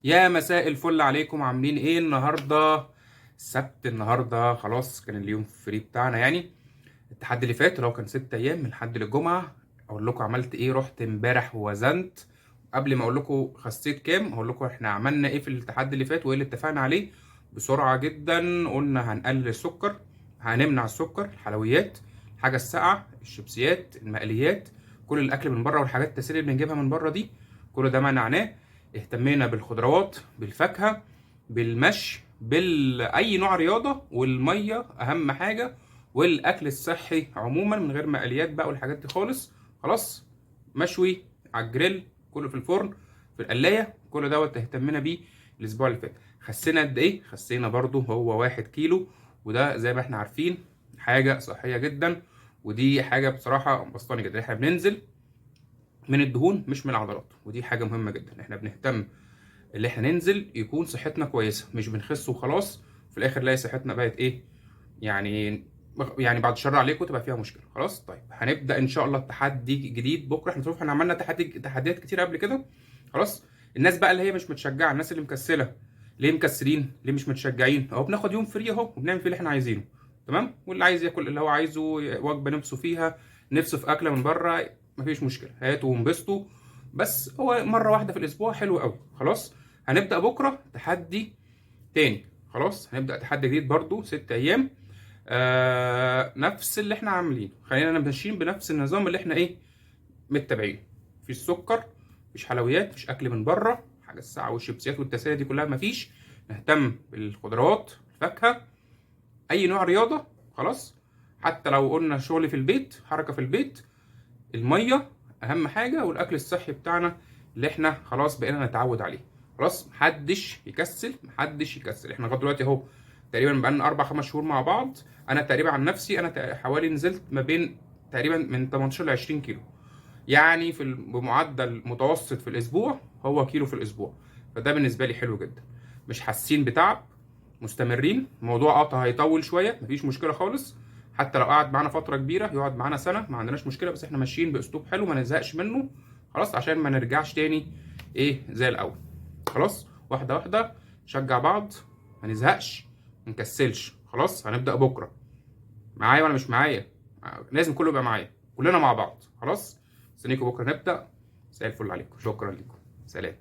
يا مساء الفل عليكم، عاملين ايه النهارده؟ السبت النهارده خلاص، كان اليوم فري بتاعنا يعني. التحدي اللي فات اللي هو كان 6 ايام من الحد للجمعه. اقول لكم عملت ايه؟ رحت امبارح ووزنت. قبل ما اقول لكم خسيت كام اقول لكم احنا عملنا ايه في التحدي اللي فات وايه اللي اتفقنا عليه. بسرعه جدا، قلنا هنقلل السكر، هنمنع السكر، الحلويات، الحاجه الساقعه، الشيبسيات، المقليات، كل الاكل من بره والحاجات التسالي اللي بنجيبها من بره دي، كل ده منعناه. اهتمينا بالخضروات، بالفاكهه، بالمشي، باي نوع رياضه، والميه اهم حاجه، والاكل الصحي عموما من غير مقليات بقى والحاجات دي خالص. خلاص، مشوي على الجريل، كله في الفرن، في القلايه، كل دوت اهتمينا بيه. الاسبوع اللي فات خسينا قد ايه؟ خسينا برضو هو 1 كيلو، وده زي ما احنا عارفين حاجه صحيه جدا. ودي حاجه بصراحه بسطاني جدا. احنا بننزل من الدهون مش من العضلات، ودي حاجه مهمه جدا. احنا بنهتم اللي احنا ننزل يكون صحتنا كويسه، مش بنخس وخلاص في الاخر نلاقي صحتنا بقت ايه يعني. بعد الشر عليكم تبقى فيها مشكله. خلاص طيب، هنبدا ان شاء الله تحدي جديد بكره. احنا شوف احنا عملنا تحديات كتير قبل كده. خلاص، الناس بقى اللي هي مش متشجعه، الناس اللي مكسله، ليه مكسلين؟ ليه مش متشجعين؟ اهو بناخد يوم فري اهو وبنعمل فيه اللي احنا عايزينه. تمام، واللي عايز ياكل اللي هو عايزه، وجبه نفسه فيها، نفسه في اكله من بره، مفيش مشكله، هاتوا وانبسطوا. بس هو مره واحده في الاسبوع حلو قوي. خلاص، هنبدا بكره تحدي تاني. خلاص، هنبدا تحدي جديد برضو 6 ايام. نفس اللي احنا عاملينه، خلينا ماشيين بنفس النظام اللي احنا ايه متبعينه. مفيش سكر، مفيش حلويات، مفيش اكل من بره، حاجه الساعه والشيبسيات والتسالي دي كلها مفيش. نهتم بالخضروات، الفاكهه، اي نوع رياضه. خلاص، حتى لو قلنا شغل في البيت، حركه في البيت، الميه اهم حاجه، والاكل الصحي بتاعنا اللي احنا خلاص بقينا نتعود عليه. خلاص، محدش يكسل، محدش يكسل. احنا لغايه دلوقتي اهو تقريبا بقالنا 4 5 شهور مع بعض. انا تقريبا عن نفسي انا حوالي نزلت ما بين تقريبا من 18 ل 20 كيلو، يعني بمعدل متوسط في الاسبوع هو كيلو في الاسبوع. فده بالنسبه لي حلو جدا. مش حاسين بتعب، مستمرين. الموضوع هيطول شويه، مفيش مشكله خالص. حتى لو قعد معانا فتره كبيره، يقعد معانا سنه، ما عندناش مشكله، بس احنا ماشيين باسلوب حلو ما نزهقش منه. خلاص، عشان ما نرجعش تاني ايه زي الاول. خلاص، واحده واحده، نشجع بعض، ما نزهقش، ما نكسلش. خلاص، هنبدا بكره. معايا ولا مش معايا؟ لازم كله يبقى معايا، كلنا مع بعض. خلاص، استنيكم بكره نبدا. مساء الفل عليكم، شكرا لكم، سلام.